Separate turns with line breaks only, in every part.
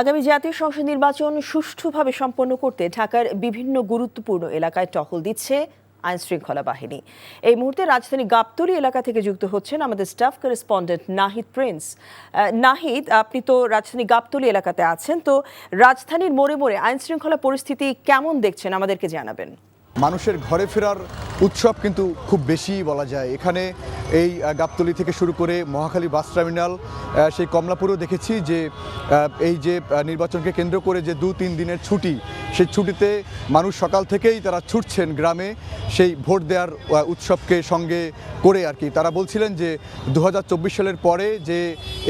আগামী জাতীয় সংসদ নির্বাচন সুষ্ঠুভাবে সম্পন্ন করতে ঢাকার বিভিন্ন গুরুত্বপূর্ণ এলাকায় টহল দিচ্ছে আইনশৃঙ্খলা বাহিনী। এই মুহূর্তে রাজধানী গাবতলী এলাকা থেকে যুক্ত হচ্ছেন আমাদের staff correspondent Nahid Prince. Nahid, আপনি তো রাজধানী গাবতলী এলাকাতে আছেন, তো রাজধানীর মোড়ে মোড়ে আইনশৃঙ্খলা পরিস্থিতি কেমন দেখছেন আমাদেরকে জানাবেন।
মানুষের ঘরে ফেরার উৎসব কিন্তু খুব বেশি বলা যায়। এখানে এই গাবতলী থেকে শুরু করে মহাখালী বাস টার্মিনাল, সেই কমলাপুরেও দেখেছি যে এই যে নির্বাচনকে কেন্দ্র করে যে 2-3 দিনের ছুটি, সেই ছুটিতে মানুষ সকাল থেকেই তারা ছুটছেন গ্রামে সেই ভোট দেওয়ার উৎসবকে সঙ্গে করে আর কি। তারা বলছিলেন যে 2024 সালের পরে যে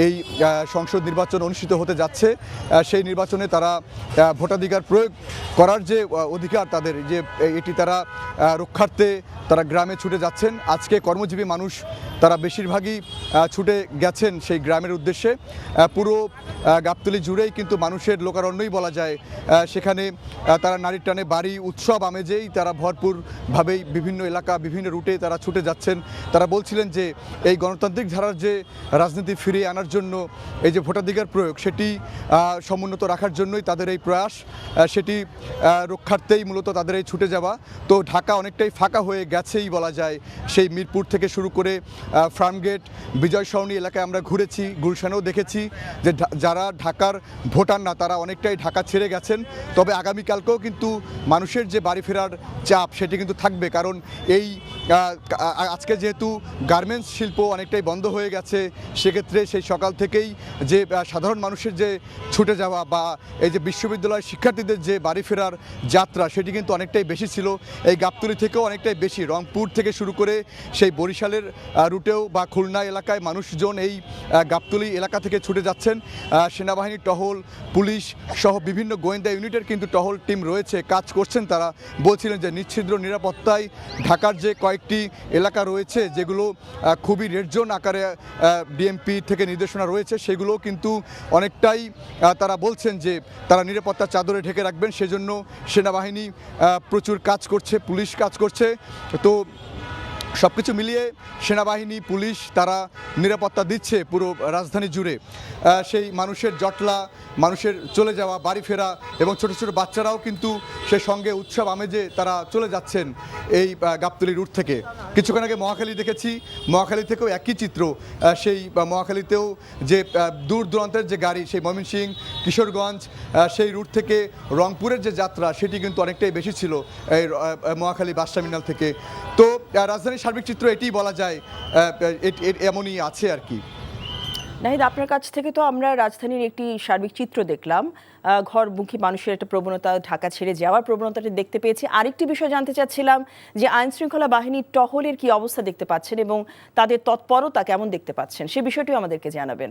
এই সংসদ নির্বাচন অনুষ্ঠিত হতে যাচ্ছে, সেই নির্বাচনে তারা ভোটাধিকার প্রয়োগ করার যে অধিকার তাদের, যে এটি তারা রক্ষার্থে তারা গ্রামে ছুটে যাচ্ছেন। আজকে কর্মজীবী মানুষ তারা বেশিরভাগই ছুটে গেছেন সেই গ্রামের উদ্দেশ্যে। পুরো গাবতলী জুড়েই কিন্তু মানুষের লোকারণ্যই বলা যায়। সেখানে তারা নারীর টানে বাড়ি উৎসব আমেজেই তারা ভরপুরভাবেই বিভিন্ন এলাকা বিভিন্ন রুটে তারা ছুটে যাচ্ছেন। তারা বলছিলেন যে এই গণতান্ত্রিক ধারার যে রাজনীতি ফিরিয়ে আনার জন্য এই যে ভোটাধিকার প্রয়োগ, সেটি সমুন্নত রাখার জন্যই তাদের এই প্রয়াস, সেটি রক্ষার্থেই মূলত তাদের এই ছুটে যাওয়া। তো ঢাকা অনেকটাই ফাঁকা হয়ে গেছেই বলা যায়। সেই মিরপুর থেকে শুরু করে ফার্মগেট, বিজয় সরণি এলাকায় আমরা ঘুরেছি, গুলশানেও দেখেছি যে যারা ঢাকার ভোটার না তারা অনেকটাই ঢাকা ছেড়ে গেছেন। তবে আগামীকালকেও কিন্তু মানুষের যে বাড়ি ফেরার চাপ সেটি কিন্তু থাকবে, কারণ এই আজকে যেহেতু গার্মেন্টস শিল্প অনেকটাই বন্ধ হয়ে গেছে, সেক্ষেত্রে সেই সকাল থেকেই যে সাধারণ মানুষের যে ছুটে যাওয়া বা এই যে বিশ্ববিদ্যালয়ের শিক্ষার্থীদের যে বাড়ি ফেরার যাত্রা, সেটি কিন্তু অনেকটাই বেশি ছিল। এই গাবতলী থেকেও অনেকটাই বেশি, রংপুর থেকে শুরু করে সেই বরিশালের রুটেও বা খুলনা এলাকায় মানুষজন এই গাবতলী এলাকা থেকে ছুটে যাচ্ছেন। সেনাবাহিনীর টহল, পুলিশ সহ বিভিন্ন গোয়েন্দা ইউনিটের কিন্তু টহল টিম রয়েছে, কাজ করছেন। তারা বলছিলেন যে নিশ্ছিদ্র নিরাপত্তায় ঢাকার যে কয়েকটি এলাকা রয়েছে যেগুলো খুবই রেড জোন আকারে ডিএমপি থেকে নির্দেশনা রয়েছে, সেগুলো কিন্তু অনেকটাই তারা বলছেন যে তারা নিরাপত্তার চাদরে ঢেকে রাখবেন। সেজন্য সেনাবাহিনী প্রচুর কাজ করছে, পুলিশ কাজ করছে। তো সব কিছু মিলিয়ে সেনাবাহিনী, পুলিশ তারা নিরাপত্তা দিচ্ছে পুরো রাজধানী জুড়ে। সেই মানুষের জটলা, মানুষের চলে যাওয়া, বাড়ি ফেরা এবং ছোট ছোট বাচ্চারাও কিন্তু সে সঙ্গে উৎসব আমেজে তারা চলে যাচ্ছেন এই গাবতলী রুট থেকে। কিছুক্ষণ আগে মহাখালী দেখেছি, মহাখালী থেকেও একই চিত্র। সেই মহাখালীতেও যে দূর দূরান্তের যে গাড়ি, সেই ময়মনসিংহ, কিশোরগঞ্জ, সেই রুট থেকে রংপুরের যে যাত্রা সেটি কিন্তু অনেকটাই বেশি ছিল এই মহাখালী বাস টার্মিনাল থেকে। তো রাজধানীর সার্বিক চিত্র এটিই বলা যায়, এমনই আছে আর কি।
নাহিদ, আপনার কাছ থেকে তো আমরা রাজধানীর একটি সার্বিক চিত্র দেখলাম, ঘরমুখী মানুষের একটা প্রবণতা, ঢাকা ছেড়ে যাওয়ার প্রবণতাটা দেখতে পেয়েছি। আরেকটি বিষয় জানতে চাচ্ছিলাম যে আইনশৃঙ্খলা বাহিনীর টহলের কি অবস্থা দেখতে পাচ্ছেন এবং তাদের তৎপরতা কেমন দেখতে পাচ্ছেন, সে বিষয়টিও আমাদেরকে জানাবেন।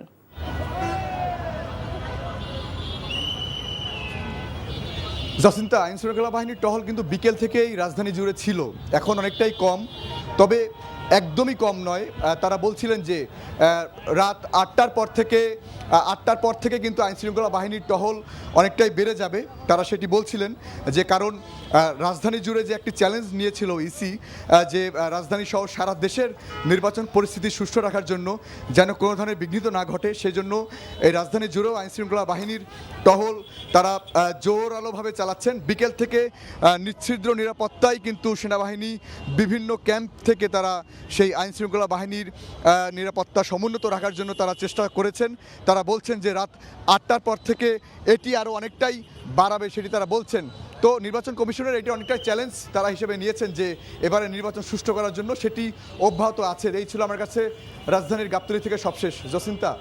জাসিন্তা, আইনশৃঙ্খলা বাহিনীর টহল কিন্তু বিকেল থেকেই রাজধানী জুড়ে ছিল, এখন অনেকটাই কম, তবে একদমই কম নয়। তারা বলছিলেন যে রাত 8টার পর থেকে কিন্তু আইনশৃঙ্খলা বাহিনীর টহল অনেকটাই বেড়ে যাবে। তারা সেটি বলছিলেন যে কারণ রাজধানী জুড়ে যে একটি চ্যালেঞ্জ নিয়েছিল ইসি, যে রাজধানী সহ সারা দেশের নির্বাচন পরিস্থিতি সুষ্ঠু রাখার জন্য যেন কোনো ধরনের বিঘ্নিত না ঘটে, সেজন্য এই রাজধানী জুড়েও আইনশৃঙ্খলা বাহিনীর টহল তারা জোরালোভাবে চালাচ্ছেন। বিকেল থেকে নিশ্ছিদ্র নিরাপত্তায় কিন্তু সেনাবাহিনী বিভিন্ন ক্যাম্প থেকে তারা সেই আইনশৃঙ্খলা বাহিনীর নিরাপত্তা সমুন্নত রাখার জন্য তারা চেষ্টা করেছেন। তারা বলছেন যে রাত 8টার পর থেকে এটি আরও অনেকটাই বাড়াবে, সেটি তারা বলছেন। তো নির্বাচন কমিশনের এটি অনেকটাই চ্যালেঞ্জ তারা হিসেবে নিয়েছেন যে এবারে নির্বাচন সুষ্ঠু করার জন্য, সেটি অব্যাহত আছে। এই ছিল আমার কাছে রাজধানীর গাবতলী থেকে সবশেষ। জসিন্তা।